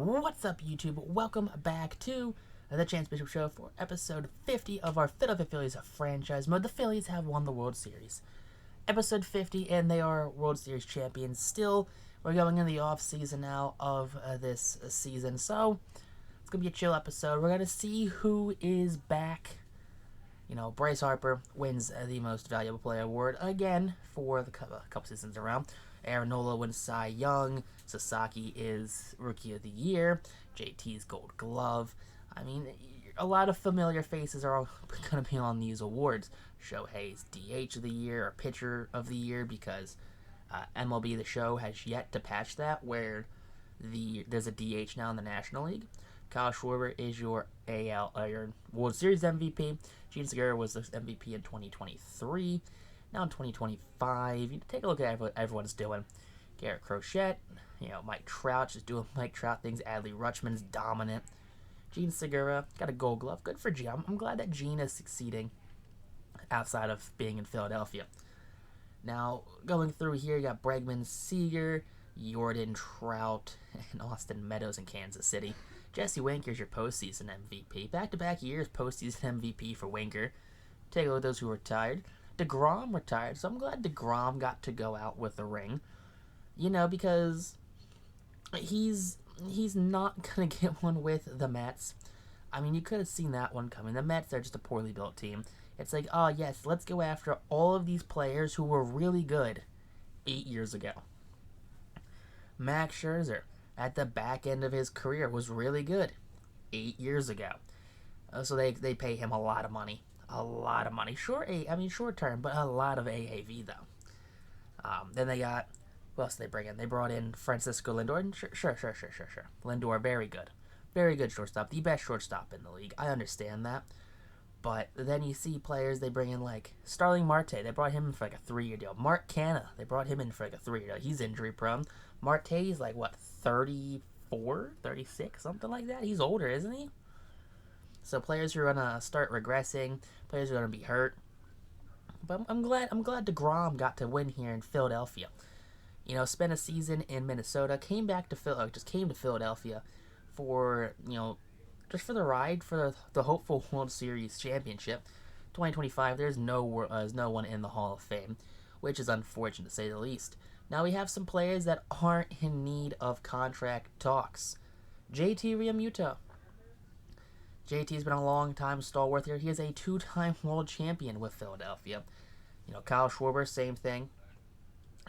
What's up, YouTube? Welcome back to the Chance Bishop Show for episode 50 of our Philadelphia Phillies franchise mode. The Phillies have won the World Series. Episode 50, and they are World Series champions. Still, we're going in the off season now of this season, so it's going to be a chill episode. We're going to see who is back. You know, Bryce Harper wins the Most Valuable Player award again for the couple seasons around. Aaron Nola wins Cy Young. Sasaki is Rookie of the Year. JT's Gold Glove. I mean, a lot of familiar faces are going to be on these awards. Shohei's DH of the Year or Pitcher of the Year, because MLB The Show has yet to patch that, where there's a DH now in the National League. Kyle Schwarber is your your World Series MVP. Gene Segura was the MVP in 2023. Now in 2025, you take a look at what everyone's doing. Garrett Crochet, Mike Trout just doing Mike Trout things. Adley Rutschman's dominant. Gene Segura got a Gold Glove. Good for Gene. I'm glad that Gene is succeeding outside of being in Philadelphia. Now, going through here, you got Bregman, Seager, Jordan, Trout, and Austin Meadows in Kansas City. Jesse Winker's your postseason MVP. Back-to-back years postseason MVP for Winker. Take a look at those who retired. DeGrom retired, so I'm glad DeGrom got to go out with a ring. Because he's not going to get one with the Mets. I mean, you could have seen that one coming. The Mets are just a poorly built team. It's like, oh, yes, let's go after all of these players who were really good 8 years ago. Max Scherzer, at the back end of his career, was really good 8 years ago. So they pay him a lot of money. A lot of money. Short term, but a lot of AAV, though. Then they got, who else did they bring in? They brought in Francisco Lindor. Sure. Lindor, very good. Very good shortstop. The best shortstop in the league. I understand that. But then you see players they bring in, like Starling Marte. They brought him in for like a 3-year deal. Mark Canha, they brought him in for like a 3-year deal. He's injury prone. Marte's like, 34, 36, something like that? He's older, isn't he? So players who are going to start regressing, players who are going to be hurt. But I'm glad DeGrom got to win here in Philadelphia. Spent a season in Minnesota, came to Philadelphia for, just for the ride for the hopeful World Series championship. 2025, there's no one in the Hall of Fame, which is unfortunate to say the least. Now we have some players that aren't in need of contract talks. JT Realmuto. JT's been a long time stalwart here. He is a 2-time world champion with Philadelphia. Kyle Schwarber, same thing.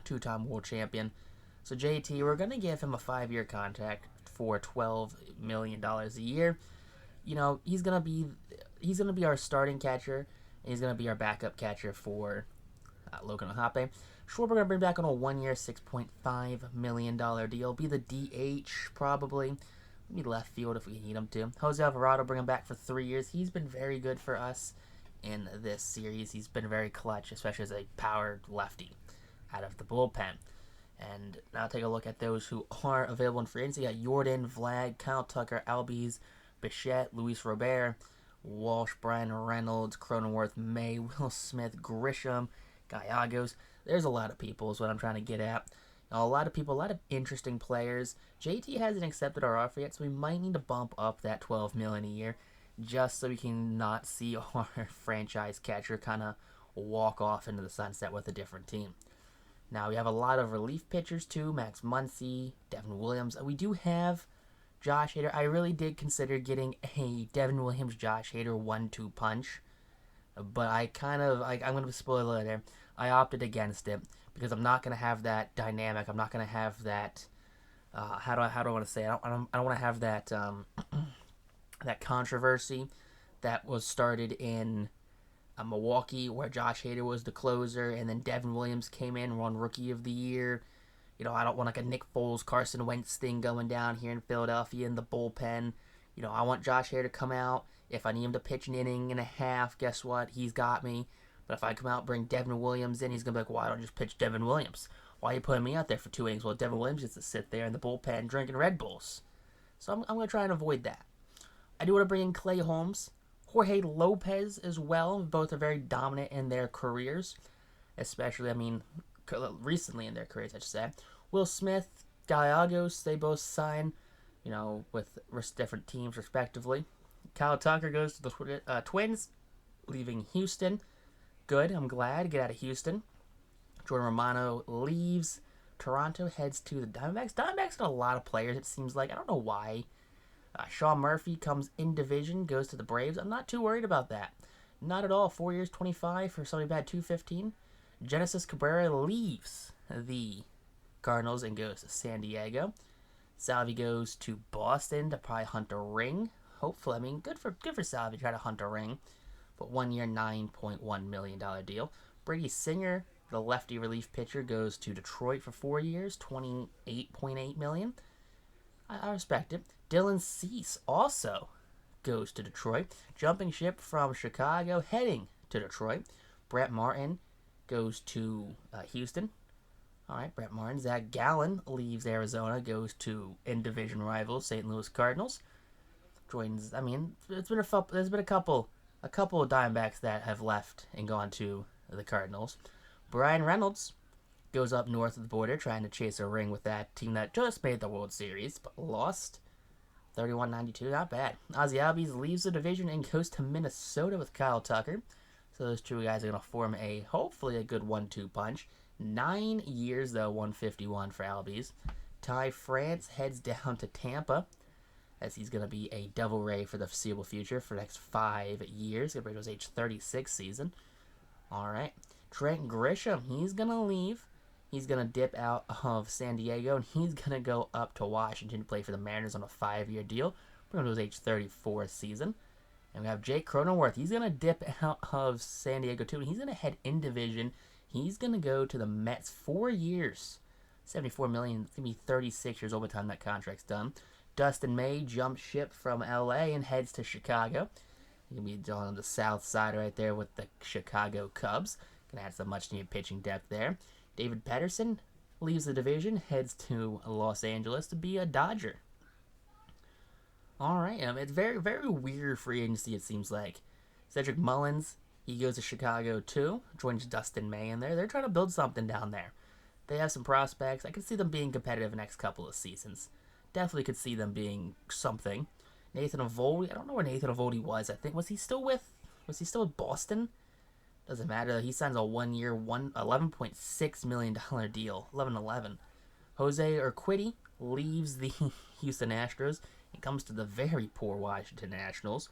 2-time world champion. So JT, we're going to give him a 5-year contract for $12 million a year. He's going to be our starting catcher, and he's going to be our backup catcher for Logan O'Hoppe. Schwarber going to bring back on a 1-year, $6.5 million deal. Be the DH, probably. Maybe left field if we need him to. Jose Alvarado, bring him back for 3 years. He's been very good for us in this series. He's been very clutch, especially as a powered lefty out of the bullpen. And now take a look at those who are available in free agency. You got Jordan, Vlad, Kyle Tucker, Albies, Bichette, Luis Robert, Walsh, Brian Reynolds, Cronenworth, May, Will Smith, Grisham, Gallegos. There's a lot of people is what I'm trying to get at. A lot of interesting players. JT hasn't accepted our offer yet, so we might need to bump up that $12 million a year just so we can not see our franchise catcher kind of walk off into the sunset with a different team. Now, we have a lot of relief pitchers, too. Max Muncy, Devin Williams. We do have Josh Hader. I really did consider getting a Devin Williams, Josh Hader 1-2 punch, but I'm going to spoil it there. I opted against it because I'm not going to have that dynamic. I'm not going to have that. How do I want to say it? I don't want to have that that controversy that was started in Milwaukee, where Josh Hader was the closer, and then Devin Williams came in, won Rookie of the Year. I don't want like a Nick Foles, Carson Wentz thing going down here in Philadelphia in the bullpen. I want Josh Hader to come out. If I need him to pitch an inning and a half, guess what? He's got me. But if I come out and bring Devin Williams in, he's going to be like, why don't I just pitch Devin Williams? Why are you putting me out there for 2 innings? Well, Devin Williams gets to sit there in the bullpen drinking Red Bulls. So I'm going to try and avoid that. I do want to bring in Clay Holmes, Jorge Lopez as well. Both are very dominant in their careers, especially, recently in their careers, I should say. Will Smith, Gallegos, they both signed with different teams respectively. Kyle Tucker goes to the Twins, leaving Houston. Good, I'm glad. Get out of Houston. Jordan Romano leaves Toronto, heads to the Diamondbacks. Diamondbacks got a lot of players, it seems like. I don't know why. Sean Murphy comes in division, goes to the Braves. I'm not too worried about that. Not at all. 4 years, 25 for somebody bad 215. Genesis Cabrera leaves the Cardinals and goes to San Diego. Salvi goes to Boston to probably hunt a ring. Hopefully, I mean, good for Salvi to try to hunt a ring. But 1 year, $9.1 million deal. Brady Singer, the lefty relief pitcher, goes to Detroit for 4 years, $28.8 million. I respect it. Dylan Cease also goes to Detroit. Jumping ship from Chicago, heading to Detroit. Brett Martin goes to Houston. All right, Brett Martin. Zach Gallen leaves Arizona, goes to in-division rivals St. Louis Cardinals. Joins. I mean, there's been a couple of Diamondbacks that have left and gone to the Cardinals. Brian Reynolds goes up north of the border, trying to chase a ring with that team that just made the World Series but lost. 31-92, not bad. Ozzie Albies leaves the division and goes to Minnesota with Kyle Tucker. So those two guys are going to form hopefully a good 1-2 punch. 9 years, though, 151 for Albies. Ty France heads down to Tampa, as he's going to be a Devil Ray for the foreseeable future for the next 5 years. Going to his age 36 season. All right. Trent Grisham, he's going to leave. He's going to dip out of San Diego, and he's going to go up to Washington to play for the Mariners on a 5-year deal. We're going to his age 34 season. And we have Jake Cronenworth. He's going to dip out of San Diego, too, and he's going to head in division. He's going to go to the Mets 4 years. $74 million. It's going to be 36 years old by the time that contract's done. Dustin May jumps ship from LA and heads to Chicago. He's going to be on the south side right there with the Chicago Cubs. Going to add some much needed pitching depth there. David Pederson leaves the division, heads to Los Angeles to be a Dodger. All right, it's very, very weird free agency, it seems like. Cedric Mullins, he goes to Chicago too, joins Dustin May in there. They're trying to build something down there. They have some prospects. I can see them being competitive the next couple of seasons. Definitely could see them being something. Nathan Eovaldi, I don't know where Nathan Eovaldi was. I think was he still with Boston? Doesn't matter. He signs a 1 year, $11.6 million deal. 11-11. Jose Urquidy leaves the Houston Astros and comes to the very poor Washington Nationals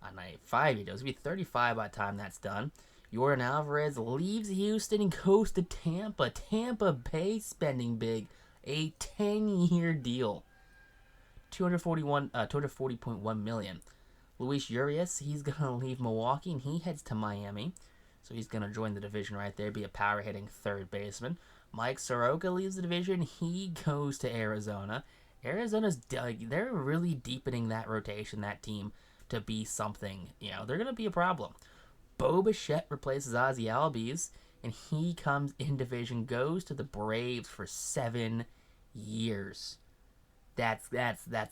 on a 5-year deal. He's going to be 35 by the time that's done. Jordan Alvarez leaves Houston and goes to Tampa. Tampa Bay spending big. A 10-year deal. $240.1 million. Luis Urias, he's going to leave Milwaukee and he heads to Miami. So he's going to join the division right there, be a power-hitting third baseman. Mike Soroka leaves the division. He goes to Arizona. They're really deepening that rotation, that team, to be something. They're going to be a problem. Bo Bichette replaces Ozzie Albies, and he comes in division, goes to the Braves for 7 years. That's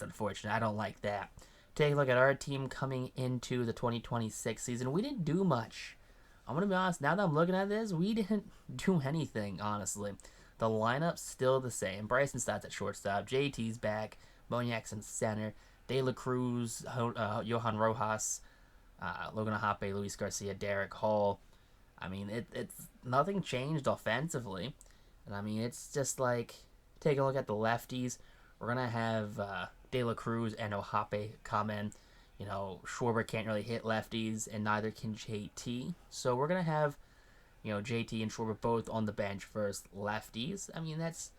unfortunate. I don't like that. Take a look at our team coming into the 2026 season. We didn't do much. I'm going to be honest, now that I'm looking at this, we didn't do anything, honestly. The lineup's still the same. Bryson Stott's at shortstop. JT's back. Moniak's in center. De La Cruz, Johan Rojas, Logan Ahape, Luis Garcia, Derek Hall. I mean, it's nothing changed offensively. And I mean, it's just like, take a look at the lefties. We're going to have De La Cruz and Ahape come in. Schwarber can't really hit lefties, and neither can JT. So we're going to have, JT and Schwarber both on the bench versus lefties. I mean, that's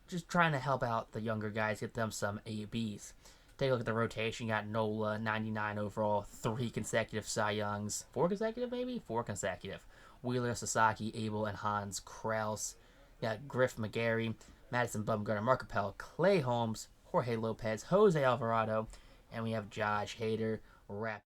just trying to help out the younger guys, get them some ABs. Take a look at the rotation. You got Nola, 99 overall, 3 consecutive Cy Youngs. 4 consecutive, maybe? 4 consecutive. Wheeler, Sasaki, Abel, and Hans Krause. You got Griff McGarry, Madison Bumgarner, Mark Appel, Clay Holmes, Jorge Lopez, Jose Alvarado, and we have Josh Hader,